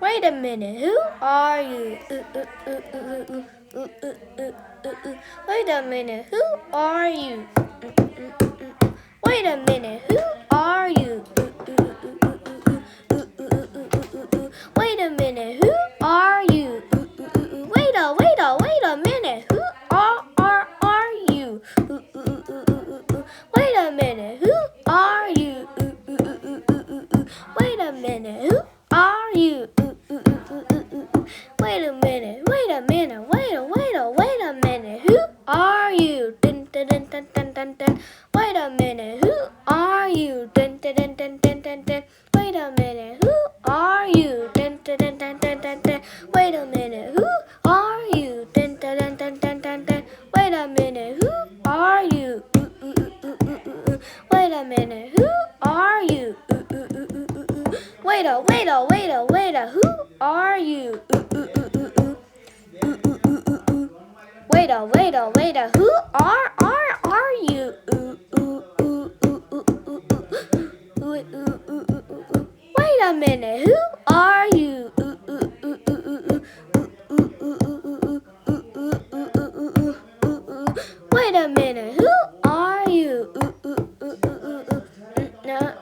Wait a minute, who are you? Wait a minute, who are you? Wait a minute, who are you? Wait a minute, who are you? Wait a minute, who are you? Wait a minute, who are you? Wait a minute, who are you? Wait a minute, wait a minute, wait a minute, who are you? Dun, dun, dun, dun, dun, dun, dun. Wait a minute, who are you? Dun, dun, dun, dun, dun, dun, dun. Wait a minute, who are you? Dun, dun, dun, dun, dun, dun, dun. Wait a minute, who are you? Dun, dun, dun, dun, dun, dun, dun. Wait a minute, who are you? Wait a minute, who are you? Wait a, who are you? Wait a, who are you? Wait a minute, who are you? Wait a minute, who are you? No.